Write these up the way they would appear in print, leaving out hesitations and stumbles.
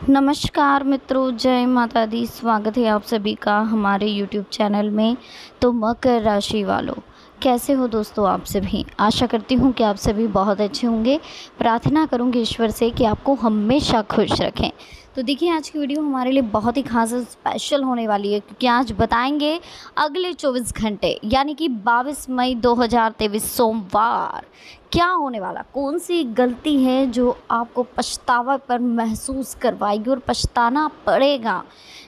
नमस्कार मित्रों, जय माता दी। स्वागत है आप सभी का हमारे यूट्यूब चैनल में। तो मकर राशि वालों, कैसे हो दोस्तों आप सभी। आशा करती हूँ कि आप सभी बहुत अच्छे होंगे। प्रार्थना करूँगी ईश्वर से कि आपको हमेशा खुश रखें। तो देखिए, आज की वीडियो हमारे लिए बहुत ही खास और स्पेशल होने वाली है, क्योंकि आज बताएंगे अगले 24 घंटे यानी कि 22 मई 2023 सोमवार क्या होने वाला। कौन सी गलती है जो आपको पछतावा पर महसूस करवाएगी और पछताना पड़ेगा।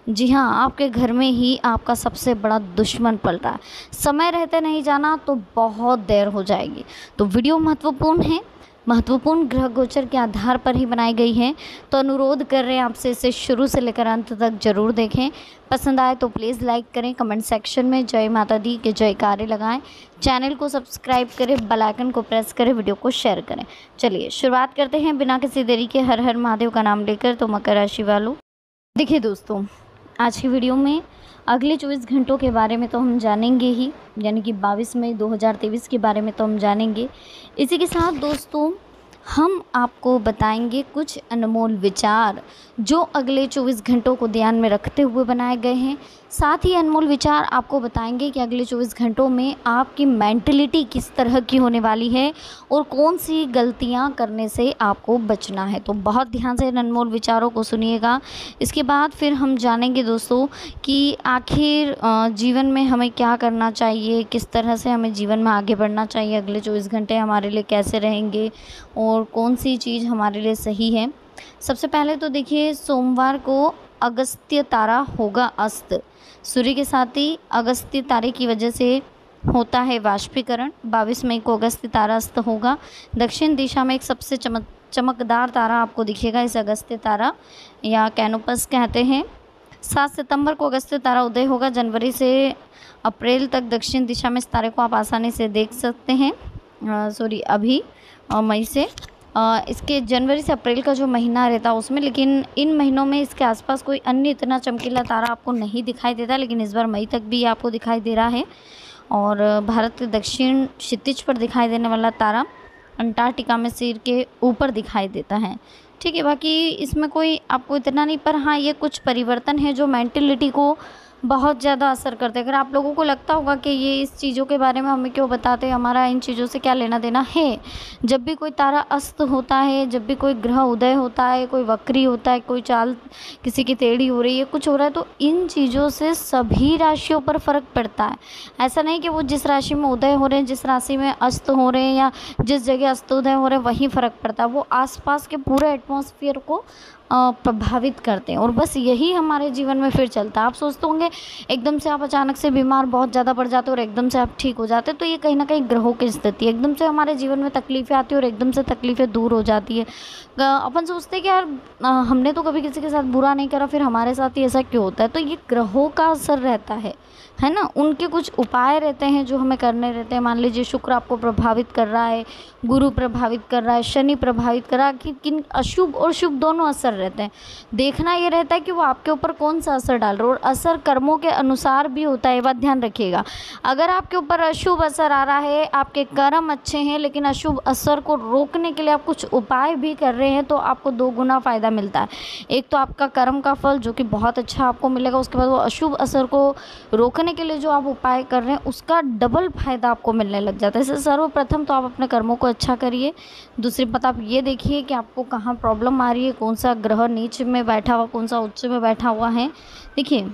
जी हाँ, आपके घर में ही आपका सबसे बड़ा दुश्मन पल रहा है। समय रहते नहीं जाना तो बहुत देर हो जाएगी। तो वीडियो महत्वपूर्ण है, महत्वपूर्ण ग्रह गोचर के आधार पर ही बनाई गई है। तो अनुरोध कर रहे हैं आपसे इसे शुरू से लेकर अंत तक जरूर देखें। पसंद आए तो प्लीज़ लाइक करें, कमेंट सेक्शन में जय माता दी के जयकारे लगाएं, चैनल को सब्सक्राइब करें, बेल आइकन को प्रेस करें, वीडियो को शेयर करें। चलिए शुरुआत करते हैं बिना किसी देरी के, हर हर महादेव का नाम लेकर। तो मकर राशि वालों, देखिए दोस्तों, आज की वीडियो में अगले 24 घंटों के बारे में तो हम जानेंगे ही, यानी कि 22 मई 2023 के बारे में तो हम जानेंगे। इसी के साथ दोस्तों हम आपको बताएंगे कुछ अनमोल विचार जो अगले 24 घंटों को ध्यान में रखते हुए बनाए गए हैं। साथ ही अनमोल विचार आपको बताएंगे कि अगले 24 घंटों में आपकी मेंटलिटी किस तरह की होने वाली है और कौन सी गलतियां करने से आपको बचना है। तो बहुत ध्यान से इन अनमोल विचारों को सुनिएगा। इसके बाद फिर हम जानेंगे दोस्तों कि आखिर जीवन में हमें क्या करना चाहिए, किस तरह से हमें जीवन में आगे बढ़ना चाहिए, अगले 24 घंटे हमारे लिए कैसे रहेंगे और कौन सी चीज़ हमारे लिए सही है। सबसे पहले तो देखिए, सोमवार को अगस्त्य तारा होगा अस्त। सूर्य के साथ ही अगस्त्य तारे की वजह से होता है वाष्पीकरण। 22 मई को अगस्त्य तारा अस्त होगा। दक्षिण दिशा में एक सबसे चमकदार तारा आपको दिखेगा, इस अगस्त्य तारा या कैनोपस कहते हैं। 7 सितंबर को अगस्त्य तारा उदय होगा। जनवरी से अप्रैल तक दक्षिण दिशा में इस तारे को आप आसानी से देख सकते हैं। अभी मई से इसके जनवरी से अप्रैल का जो महीना रहता है उसमें, लेकिन इन महीनों में इसके आसपास कोई अन्य इतना चमकीला तारा आपको नहीं दिखाई देता, लेकिन इस बार मई तक भी आपको दिखाई दे रहा है। और भारत के दक्षिण क्षितिज पर दिखाई देने वाला तारा अंटार्कटिका में सिर के ऊपर दिखाई देता है। ठीक है, बाकी इसमें कोई आपको इतना नहीं, पर हाँ ये कुछ परिवर्तन है जो मेंटलिटी को बहुत ज़्यादा असर करते हैं। अगर आप लोगों को लगता होगा कि ये इस चीज़ों के बारे में हमें क्यों बताते हैं, हमारा इन चीज़ों से क्या लेना देना है। जब भी कोई तारा अस्त होता है, जब भी कोई ग्रह उदय होता है, कोई वक्री होता है, कोई चाल किसी की टेढ़ी हो रही है, कुछ हो रहा है, तो इन चीज़ों से सभी राशियों पर फ़र्क पड़ता है। ऐसा नहीं कि वो जिस राशि में उदय हो रहे हैं, जिस राशि में अस्त हो रहे हैं या जिस जगह अस्त उदय हो रहे हैं वहीं फ़र्क पड़ता है। वो आसपास के पूरे एटमॉस्फेयर को प्रभावित करते हैं, और बस यही हमारे जीवन में फिर चलता है। आप सोचते होंगे एकदम से आप अचानक से बीमार बहुत ज़्यादा पड़ जाते हो और एकदम से आप ठीक हो जाते, तो ये कहीं ना कहीं ग्रहों की स्थिति है। एकदम से हमारे जीवन में तकलीफ़ें आती है और एकदम से तकलीफ़ें दूर हो जाती है। अपन सोचते हैं कि यार हमने तो कभी किसी के साथ बुरा नहीं करा, फिर हमारे साथ ही ऐसा क्यों होता है। तो ये ग्रहों का असर रहता है ना। उनके कुछ उपाय रहते हैं जो हमें करने रहते हैं। मान लीजिए शुक्र आपको प्रभावित कर रहा है, गुरु प्रभावित कर रहा है, शनि प्रभावित कर रहा है, कि किन अशुभ और शुभ दोनों असर रहते हैं। देखना ये रहता है कि वो आपके ऊपर कौन सा असर डाल रहा है, और असर कर्मों के अनुसार भी होता है, ये बात ध्यान रखिएगा। अगर आपके ऊपर अशुभ असर आ रहा है, आपके कर्म अच्छे हैं लेकिन अशुभ असर को रोकने के लिए आप कुछ उपाय भी कर रहे हैं, तो आपको 2 गुना फ़ायदा मिलता है। एक तो आपका कर्म का फल जो कि बहुत अच्छा आपको मिलेगा, उसके बाद वो अशुभ असर को रोकने के लिए जो आप उपाय कर रहे हैं उसका डबल फायदा आपको मिलने लग जाता है। इससे सर्वप्रथम तो आप अपने कर्मों को अच्छा करिए। दूसरी बात, आप ये देखिए कि आपको कहाँ प्रॉब्लम आ रही है, कौन सा ग्रह नीच में बैठा हुआ, कौन सा उच्च में बैठा हुआ है। देखिए,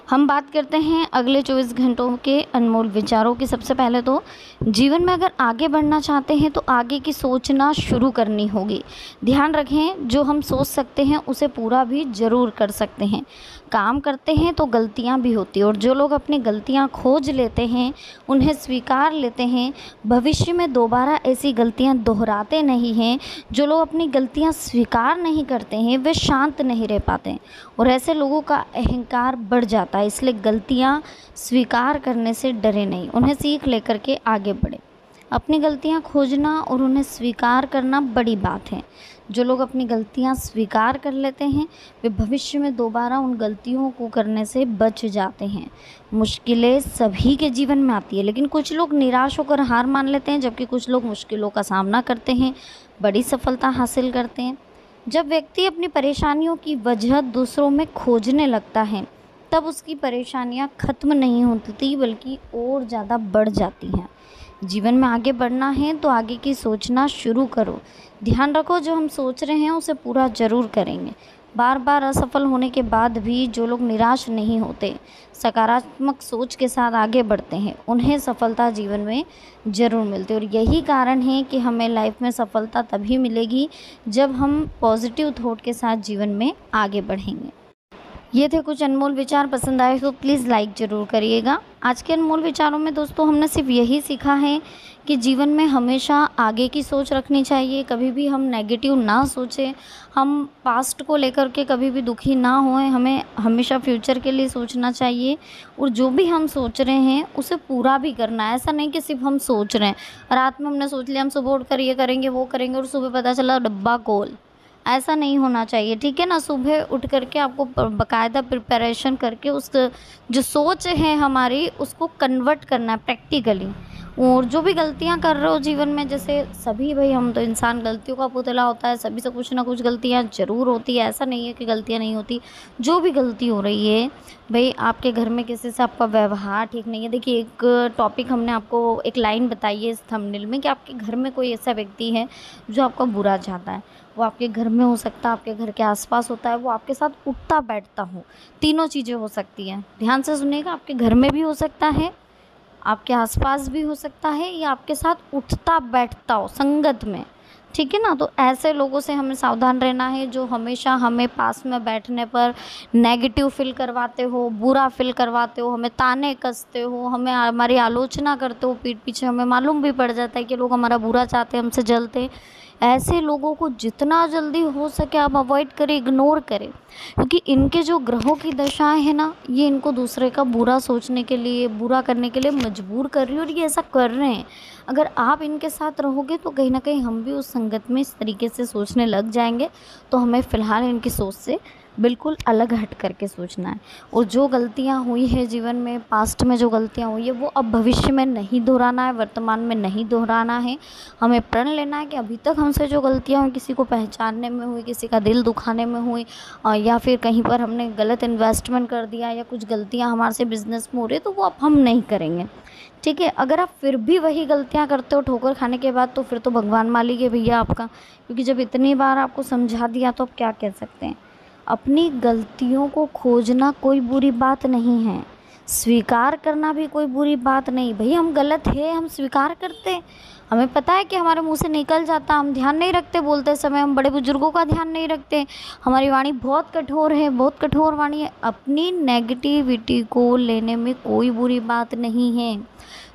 हम बात करते हैं अगले 24 घंटों के अनमोल विचारों की। सबसे पहले तो जीवन में अगर आगे बढ़ना चाहते हैं तो आगे की सोचना शुरू करनी होगी। ध्यान रखें, जो हम सोच सकते हैं उसे पूरा भी ज़रूर कर सकते हैं। काम करते हैं तो गलतियां भी होती हैं, और जो लोग अपनी गलतियां खोज लेते हैं, उन्हें स्वीकार लेते हैं, भविष्य में दोबारा ऐसी गलतियां दोहराते नहीं हैं। जो लोग अपनी गलतियां स्वीकार नहीं करते हैं वे शांत नहीं रह पाते हैं, और ऐसे लोगों का अहंकार बढ़ जाता है। इसलिए गलतियां स्वीकार करने से डरे नहीं, उन्हें सीख लेकर के आगे बढ़े। अपनी गलतियां खोजना और उन्हें स्वीकार करना बड़ी बात है। जो लोग अपनी गलतियां स्वीकार कर लेते हैं वे भविष्य में दोबारा उन गलतियों को करने से बच जाते हैं। मुश्किलें सभी के जीवन में आती है, लेकिन कुछ लोग निराश होकर हार मान लेते हैं, जबकि कुछ लोग मुश्किलों का सामना करते हैं, बड़ी सफलता हासिल करते हैं। जब व्यक्ति अपनी परेशानियों की वजह दूसरों में खोजने लगता है तब उसकी परेशानियां खत्म नहीं होती बल्कि और ज़्यादा बढ़ जाती हैं। जीवन में आगे बढ़ना है तो आगे की सोचना शुरू करो। ध्यान रखो, जो हम सोच रहे हैं उसे पूरा ज़रूर करेंगे। बार बार असफल होने के बाद भी जो लोग निराश नहीं होते, सकारात्मक सोच के साथ आगे बढ़ते हैं, उन्हें सफलता जीवन में ज़रूर मिलती है। और यही कारण है कि हमें लाइफ में सफलता तभी मिलेगी जब हम पॉजिटिव थॉट के साथ जीवन में आगे बढ़ेंगे। ये थे कुछ अनमोल विचार। पसंद आए तो प्लीज़ लाइक ज़रूर करिएगा। आज के अनमोल विचारों में दोस्तों हमने सिर्फ यही सीखा है कि जीवन में हमेशा आगे की सोच रखनी चाहिए। कभी भी हम नेगेटिव ना सोचें, हम पास्ट को लेकर के कभी भी दुखी ना होएं। हमें हमेशा फ्यूचर के लिए सोचना चाहिए और जो भी हम सोच रहे हैं उसे पूरा भी करना है। ऐसा नहीं कि सिर्फ हम सोच रहे हैं, रात में हमने सोच लिया हम सुबह उठ कर ये करेंगे वो करेंगे और सुबह पता चला डब्बा गोल। ऐसा नहीं होना चाहिए, ठीक है ना। सुबह उठ करके आपको बाकायदा प्रिपरेशन करके उस जो सोच है हमारी उसको कन्वर्ट करना है प्रैक्टिकली। और जो भी गलतियां कर रहे हो जीवन में, जैसे सभी भाई हम तो इंसान, गलतियों का पुतला होता है, सभी से कुछ ना कुछ गलतियां ज़रूर होती है। ऐसा नहीं है कि गलतियां नहीं होती। जो भी गलती हो रही है भाई, आपके घर में किसी से आपका व्यवहार ठीक नहीं है। देखिए, एक टॉपिक हमने आपको एक लाइन बताई है इस थंबनेल में कि आपके घर में कोई ऐसा व्यक्ति है जो आपका बुरा चाहता है। वो आपके घर में हो सकता है, आपके घर के आसपास होता है, वो आपके साथ उठता बैठता हो। तीनों चीज़ें हो सकती हैं, ध्यान से सुनिएगा। आपके घर में भी हो सकता है, आपके आसपास भी हो सकता है, या आपके साथ उठता बैठता हो संगत में, ठीक है ना। तो ऐसे लोगों से हमें सावधान रहना है जो हमेशा हमें पास में बैठने पर नेगेटिव फील करवाते हो, बुरा फील करवाते हो, हमें ताने कसते हो, हमें हमारी आलोचना करते हो पीठ पीछे। हमें मालूम भी पड़ जाता है कि लोग हमारा बुरा चाहते हैं, हमसे जलते। ऐसे लोगों को जितना जल्दी हो सके आप अवॉइड करें, इग्नोर करें, क्योंकि इनके जो ग्रहों की दशाएं हैं ना, ये इनको दूसरे का बुरा सोचने के लिए, बुरा करने के लिए मजबूर कर रही है और ये ऐसा कर रहे हैं। अगर आप इनके साथ रहोगे तो कहीं ना कहीं हम भी उस संगत में इस तरीके से सोचने लग जाएंगे। तो हमें फ़िलहाल इनकी सोच से बिल्कुल अलग हट करके सोचना है। और जो गलतियां हुई है जीवन में, पास्ट में जो गलतियां हुई है, वो अब भविष्य में नहीं दोहराना है, वर्तमान में नहीं दोहराना है। हमें प्रण लेना है कि अभी तक हमसे जो गलतियां हुई, किसी को पहचानने में हुई, किसी का दिल दुखाने में हुई, या फिर कहीं पर हमने गलत इन्वेस्टमेंट कर दिया, या कुछ गलतियाँ हमारे से बिजनेस में हो रही है, तो वो अब हम नहीं करेंगे, ठीक है। अगर आप फिर भी वही गलतियां करते हो ठोकर खाने के बाद, तो फिर तो भगवान मालिक है भैया आपका, क्योंकि जब इतनी बार आपको समझा दिया तो आप क्या कह सकते हैं। अपनी गलतियों को खोजना कोई बुरी बात नहीं है, स्वीकार करना भी कोई बुरी बात नहीं। भाई हम गलत है, हम स्वीकार करते, हमें पता है कि हमारे मुंह से निकल जाता, हम ध्यान नहीं रखते, बोलते समय हम बड़े बुजुर्गों का ध्यान नहीं रखते, हमारी वाणी बहुत कठोर है, बहुत कठोर वाणी है। अपनी नेगेटिविटी को लेने में कोई बुरी बात नहीं है।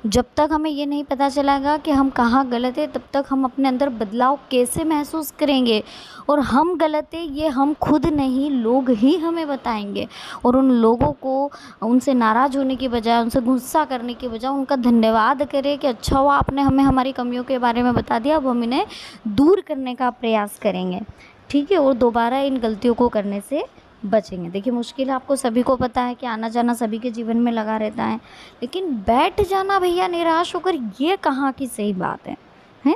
जब तक हमें ये नहीं पता चलेगा कि हम कहाँ गलत है, तब तक हम अपने अंदर बदलाव कैसे महसूस करेंगे। और हम गलत है ये हम खुद नहीं, लोग ही हमें बताएंगे। और उन लोगों को, उनसे नाराज़ होने की बजाय, उनसे गुस्सा करने की बजाय उनका धन्यवाद करें कि अच्छा हुआ आपने हमें हमारी कमियों के बारे में बता दिया, अब हम इन्हें दूर करने का प्रयास करेंगे, ठीक है। और दोबारा इन गलतियों को करने से बचेंगे। देखिए, मुश्किल आपको सभी को पता है कि आना जाना सभी के जीवन में लगा रहता है, लेकिन बैठ जाना भैया निराश होकर, ये कहाँ की सही बात है, हैं?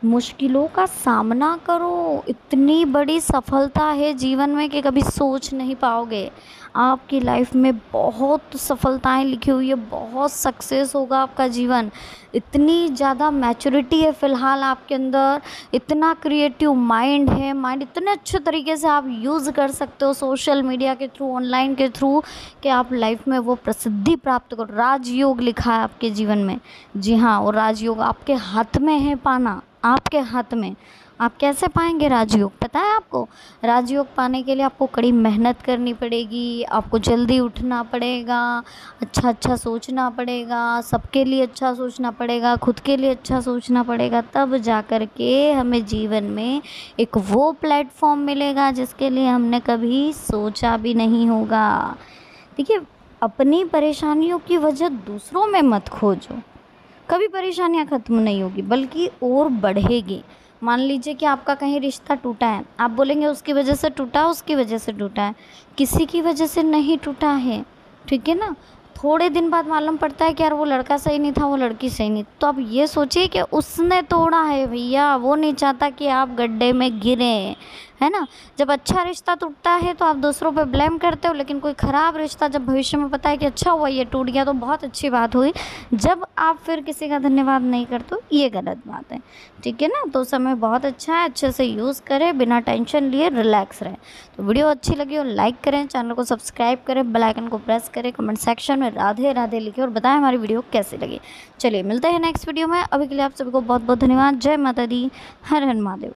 मुश्किलों का सामना करो। इतनी बड़ी सफलता है जीवन में कि कभी सोच नहीं पाओगे। आपकी लाइफ में बहुत सफलताएं लिखी हुई है, बहुत सक्सेस होगा आपका जीवन। इतनी ज़्यादा मैच्योरिटी है फ़िलहाल आपके अंदर, इतना क्रिएटिव माइंड है, माइंड इतने अच्छे तरीके से आप यूज़ कर सकते हो सोशल मीडिया के थ्रू, ऑनलाइन के थ्रू, कि आप लाइफ में वो प्रसिद्धि प्राप्त करो। राजयोग लिखा है आपके जीवन में, जी हाँ, और राजयोग आपके हाथ में है पाना, आपके हाथ में। आप कैसे पाएंगे राजयोग, पता है आपको? राजयोग पाने के लिए आपको कड़ी मेहनत करनी पड़ेगी, आपको जल्दी उठना पड़ेगा, अच्छा सोचना पड़ेगा, सबके लिए अच्छा सोचना पड़ेगा, खुद के लिए अच्छा सोचना पड़ेगा, तब जा कर के हमें जीवन में एक वो प्लेटफॉर्म मिलेगा जिसके लिए हमने कभी सोचा भी नहीं होगा। देखिए, अपनी परेशानियों की वजह दूसरों में मत खोजो, कभी परेशानियां ख़त्म नहीं होगी बल्कि और बढ़ेगी। मान लीजिए कि आपका कहीं रिश्ता टूटा है, आप बोलेंगे उसकी वजह से टूटा, उसकी वजह से टूटा है, किसी की वजह से नहीं टूटा है, ठीक है ना। थोड़े दिन बाद मालूम पड़ता है कि यार वो लड़का सही नहीं था, वो लड़की सही नहीं, तो अब ये सोचिए कि उसने तोड़ा है भैया, वो नहीं चाहता कि आप गड्ढे में गिरें, है ना। जब अच्छा रिश्ता टूटता है तो आप दूसरों पे ब्लेम करते हो, लेकिन कोई ख़राब रिश्ता जब भविष्य में पता है कि अच्छा हुआ ये टूट गया तो बहुत अच्छी बात हुई, जब आप फिर किसी का धन्यवाद नहीं करते हो, ये गलत बात है। ठीक है ना। तो समय बहुत अच्छा है, अच्छे से यूज़ करें, बिना टेंशन लिए रिलैक्स रहें। तो वीडियो अच्छी लगी हो लाइक करें, चैनल को सब्सक्राइब करें, बेल आइकन को प्रेस करें, कमेंट सेक्शन में राधे राधे लिखें और बताएं हमारी वीडियो कैसी लगी। चलिए मिलते हैं नेक्स्ट वीडियो में। अभी के लिए आप सभी को बहुत बहुत धन्यवाद। जय माता दी, हर हर महादेव।